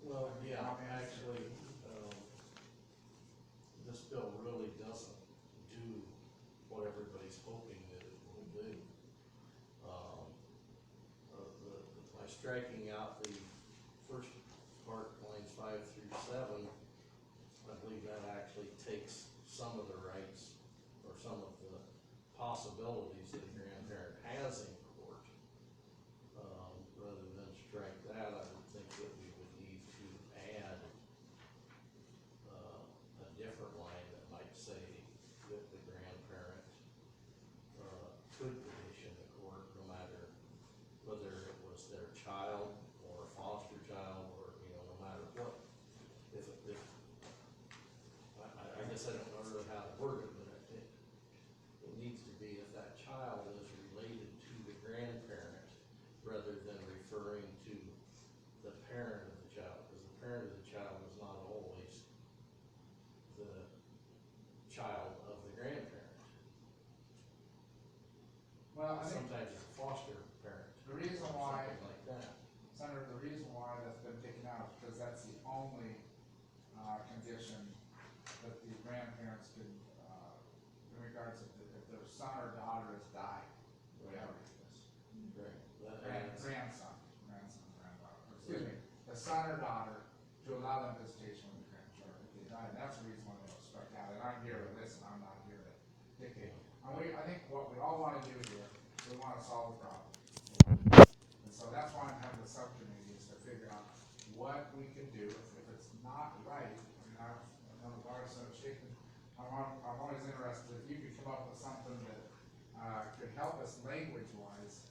Well, yeah, actually, this bill really doesn't do what everybody's hoping that it will do. By striking out the first part, lines 5 through 7, I believe that actually takes some of the rights or some of the possibilities that a grandparent has in court. Rather than strike that, I would think that we would need to add a different line that might say that the grandparent could petition the court no matter whether it was their child or a foster child or, no matter what. I guess I don't know really how to word it, but I think it needs to be if that child is related to the grandparent rather than referring to the parent of the child, because the parent of the child is not always the child of the grandparent. Well, I think Sometimes it's a foster parent. the reason why, Something like that. Senator, the reason why that's been taken out is because that's the only condition that the grandparents can, in regards to if their son or daughter has died, whatever it is. Grandson, granddaughter, excuse me, the son or daughter, to allow them visitation with the grandchildren if they die, and that's the reason why they were struck out, and I'm here to listen, I'm not here to dictate. And I think what we all wanna do here, we wanna solve the problem. And so that's why I'm having the subcommittee, is to figure out what we can do, if it's not right. I mean, I know the bar sort of shaking, I'm always interested, if you could come up with something that, could help us language-wise,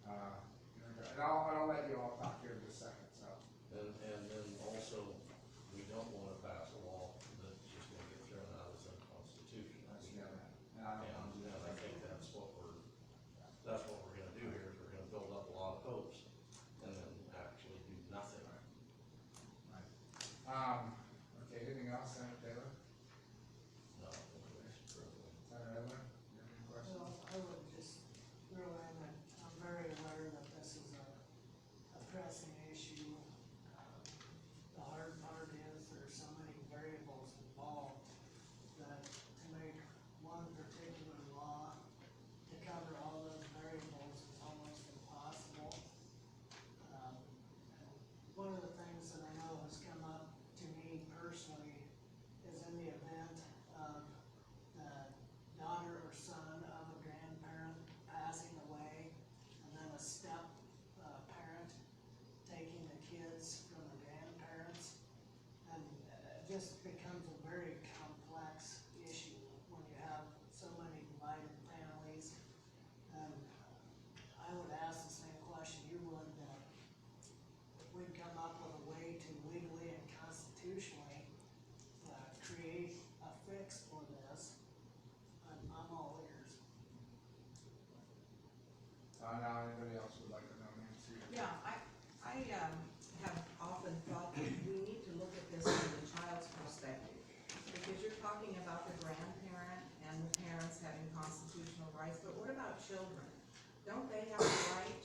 and I'll let you all talk here in just a second, so. And then also, we don't wanna pass a law that's just gonna get thrown out as unconstitutional. And I don't want to do And that. I think that's what we're gonna do here, is we're gonna build up a lot of hopes and then actually do nothing. Right. Okay, anything else, Senator Taylor? No, Mr. President. Senator Edler, you have any questions? Well, I would just throw in that I'm very aware that this is a pressing issue. The hard part is there's so many variables involved that to make one particular law to cover all those variables is almost impossible. And one of the things that I know has come up to me personally is in the event of the daughter or son of a grandparent passing away, and then a step parent taking the kids from the grandparents, and it just becomes a very complex issue when you have so many divided families. And I would ask the same question you would, that if we'd come up with a way to legally and constitutionally create a fix for this, I'm all ears. Now, anybody else would like to know, Nancy? Yeah, I have often thought that we need to look at this from the child's perspective, because you're talking about the grandparent and the parents having constitutional rights, but what about children? Don't they have a right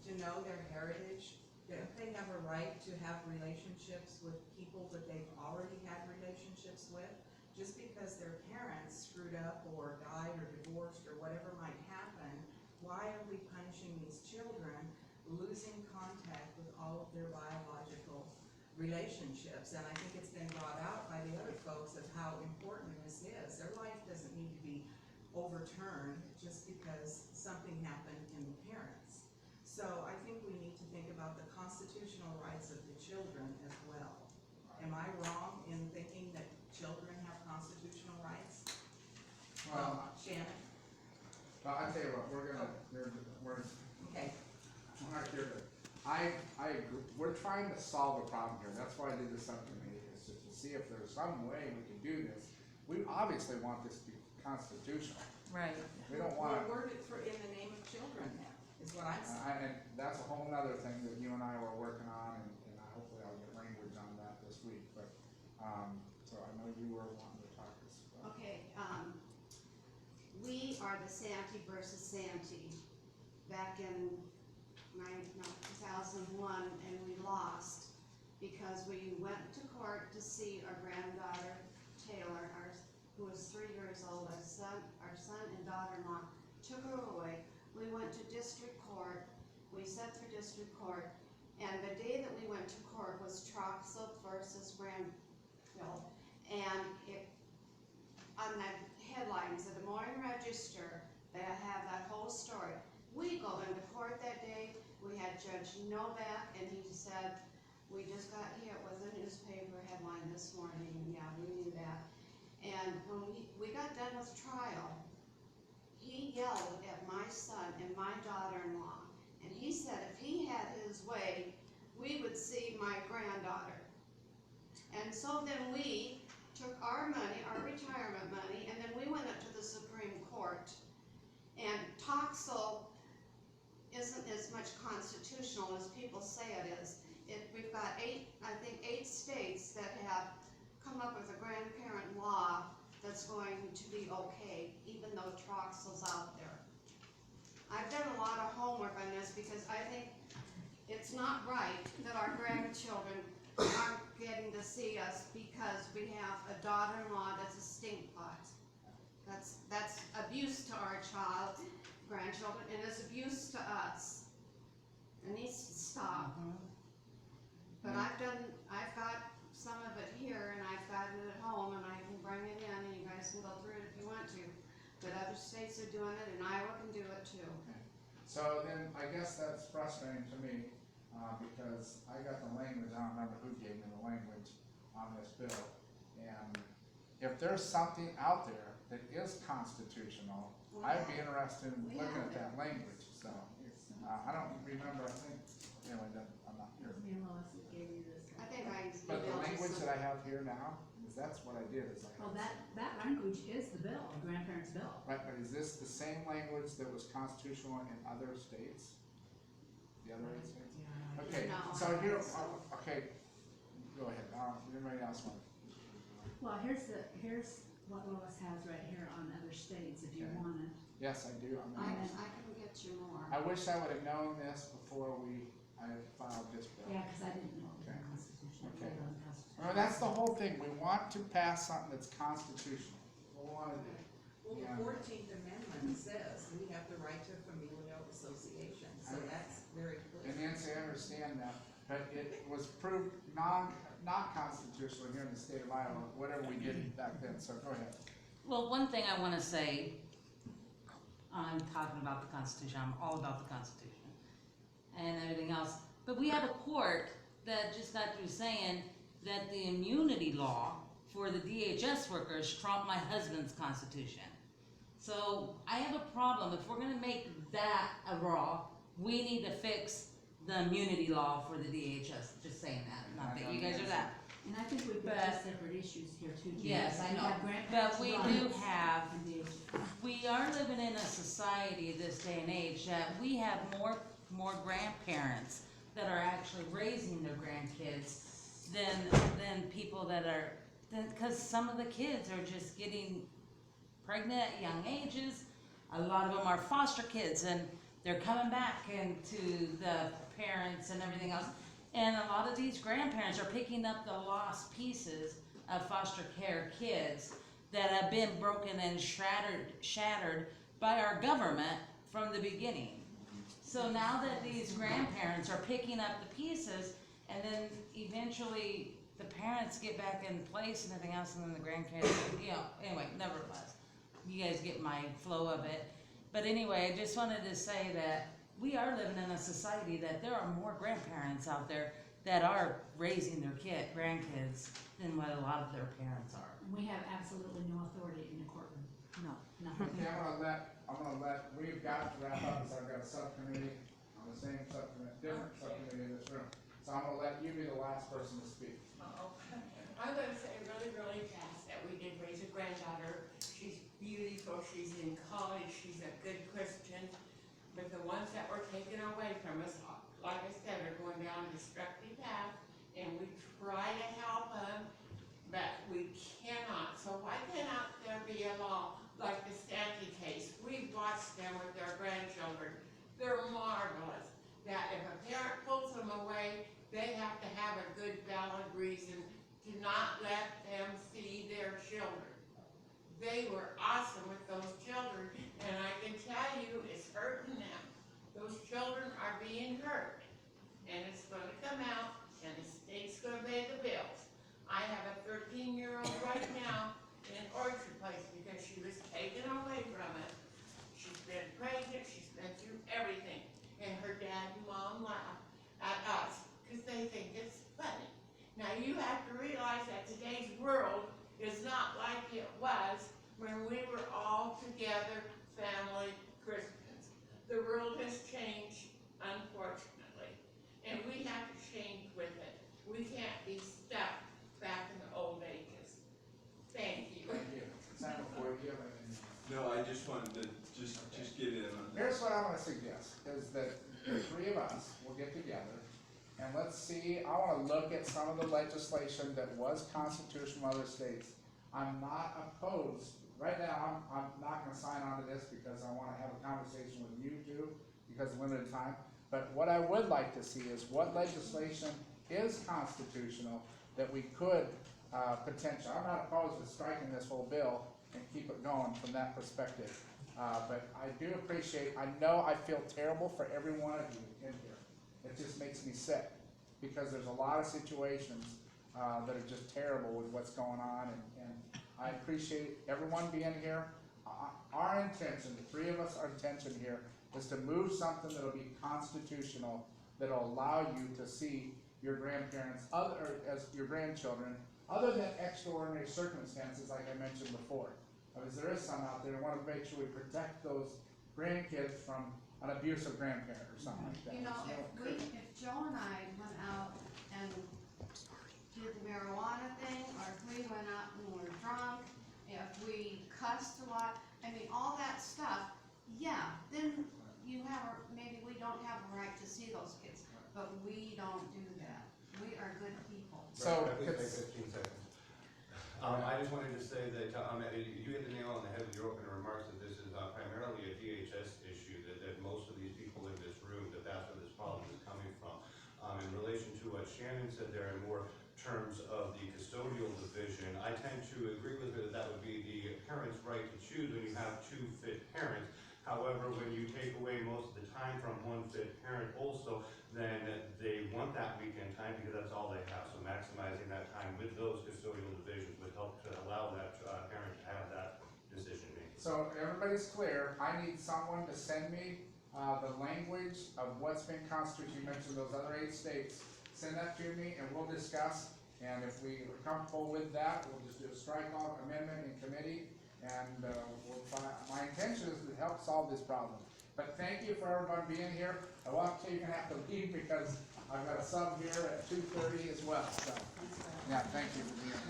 to know their heritage? Don't they have a right to have relationships with people that they've already had relationships with? Just because their parents screwed up or died or divorced or whatever might happen, why are we punishing these children, losing contact with all of their biological relationships? And I think it's been brought out by the other folks of how important this is. Their life doesn't need to be overturned just because something happened in the parents. So I think we need to think about the constitutional rights of the children as well. Am I wrong in thinking that children have constitutional rights? Well, Shannon? I tell you what, we're Okay. not here to, I agree, we're trying to solve a problem here, that's why I did the subcommittee, is to see if there's some way we can do this. We obviously want this to be constitutional. Right. We don't want Well, word it for in the name of children then, is what I'm saying. and that's a whole nother thing that you and I were working on, and hopefully I'll get language on that this week, but, so I know you were wanting to talk this. Okay, we are the Santee versus Santee back in 2001, and we lost. because we went to court to see our granddaughter, Taylor, who was 3 years old. Our son and daughter-in-law took her away. We went to district court. We sat through district court, and the day that we went to court was Troxel versus Granville, and on the headlines, the Des Moines Register, they have that whole story. We go into court that day. We had Judge Novak, and he said, we just got hit with a newspaper headline this morning, and yeah, we knew that. And when we got done with trial, he yelled at my son and my daughter-in-law, and he said if he had his way, we would see my granddaughter. And so then we took our money, our retirement money, and then we went up to the Supreme Court. And Troxel isn't as much constitutional as people say it is. We've got eight states that have come up with a grandparent law that's going to be okay, even though Troxel's out there. I've done a lot of homework on this because I think it's not right that our grandchildren aren't getting to see us because we have a daughter-in-law that's a stink pot. That's abuse to our grandchildren, and it's abuse to us. It needs to stop. But I've got some of it here, and I've got it at home, and I can bring it in, and you guys can go through it if you want to. But other states are doing it, and Iowa can do it too. Okay. So then, I guess that's frustrating to me, because I got the language, I don't remember who gave me the language on this bill. And if there's something out there that is constitutional, I'd be interested in looking at that language, so. I don't remember, I think, anyway, I'm not here. I think But the language that I have here now, is that's what I did, is I. Well, that language is the bill, the grandparents' bill. Right, but is this the same language that was constitutional in other states? The other 8 states? Okay, No, so I here, think so. okay, go ahead, anybody else want? Well, here's what Lois has right here on other states, if you Okay. want it. Yes, I do, I can get you more. I wish I would have known this before I filed this bill. Yeah, because I didn't know it was Okay. unconstitutional. Okay. It was unconstitutional. Well, that's the whole thing, we want to pass something that's constitutional. We want to, Well, Yeah. the 14th Amendment says we have the right to familial association, so that's very clear. and Nancy, I understand that, but it was proved not constitutional here in the state of Iowa, whatever we did back then, so go ahead. Well, one thing I wanna say, I'm talking about the Constitution, I'm all about the Constitution and everything else, but we have a court that just got through saying that the immunity law for the DHS workers trumped my husband's Constitution. So I have a problem, if we're gonna make that a law, we need to fix the immunity law for the DHS, just saying that, not that you guys are that. And I think we've got But- two separate issues here too. Jim. Yes, I We know, have grandparents' but we do rights have, and DHS. we are living in a society this day and age that we have more grandparents that are actually raising their grandkids than people that are, cause some of the kids are just getting pregnant at young ages. A lot of them are foster kids and they're coming back into the parents and everything else. And a lot of these grandparents are picking up the lost pieces of foster care kids that have been broken and shattered by our government from the beginning. So now that these grandparents are picking up the pieces, and then eventually the parents get back in place and everything else, and then the grandkids, anyway, nevertheless, you guys get my flow of it. But anyway, I just wanted to say that we are living in a society that there are more grandparents out there that are raising their grandkids than what a lot of their parents are. And we have absolutely no authority in the courtroom. No, nothing. Okay, I'm gonna let, we've got to wrap up, because I've got a subcommittee, on the same subcommittee, different subcommittee in this room. So I'm gonna let you be the last person to speak. I'm gonna say really fast that we did raise a granddaughter. She's beautiful, she's in college, she's a good Christian. But the ones that were taken away from us, like I said, are going down a destructive path. And we try to help them, but we cannot. So why cannot there be a law like the Stanley case? We've watched them with their grandchildren. They're marvelous. That if a parent pulls them away, they have to have a good and it's gonna come out, and the state's gonna pay the bills. I have a 13-year-old right now in Orchard Place because she was taken away from us. She's been pregnant, she's been through everything, and her dad and mom laugh at us because they think it's funny. Now you have to realize that today's world is not like it was when we were all together, family, Christians. The world has changed, unfortunately, and we have to change with it. We can't be stuck back in the old ages. Thank you. Thank you. Senator McCoy, do you have anything? No, I just wanted to just get in on that. Here's what I'm gonna suggest, is that the three of us will get together, and let's see, I wanna look at some of the legislation that was constitutional in other states. I'm not opposed, right now, I'm not gonna sign on to this because I wanna have a conversation with you two, because of limited time. But what I would like to see is what legislation is constitutional that we could, potentially, I'm not opposed to striking this whole bill and keep it going from that perspective. But I do appreciate, I know I feel terrible for every one of you in here. It just makes me sick, because there's a lot of situations, that are just terrible with what's going on, and I appreciate everyone being here. Our intention, the three of us, our intention here is to move something that'll be constitutional, that'll allow you to see your grandparents, or as your grandchildren, other than extraordinary circumstances like I mentioned before. Because there is some out there, I wanna make sure we protect those grandkids from an abusive grandparent or something like that. You know, if Joe and I went out and did the marijuana thing, or if we went out and were drunk, if we cussed a lot, I mean, all that stuff, yeah, then you have, maybe we don't have a right to see those kids, but we don't do that. We are good people. So, Please take 15 seconds. I just wanted to say that, you hit the nail on the head with your opening remarks, that this is primarily a DHS issue, that most of these people in this room, that's where this problem is coming from. In relation to what Shannon said there, in more terms of the custodial division, I tend to agree with her that that would be the parent's right to choose when you have two fit parents. However, when you take away most of the time from one fit parent also, then they want that weekend time because that's all they have. So maximizing that time with those custodial divisions would help to allow that parent to have that decision making. So everybody's clear, I need someone to send me, the language of what's been constituted, you mentioned those other 8 states, send that to me and we'll discuss, and if we are comfortable with that, we'll just do a strike-off amendment in committee, and, my intention is to help solve this problem. But thank you for everyone being here, I will tell you, you're gonna have to leave because I've got a sub here at 2:30 as well, so, yeah, thank you for being here.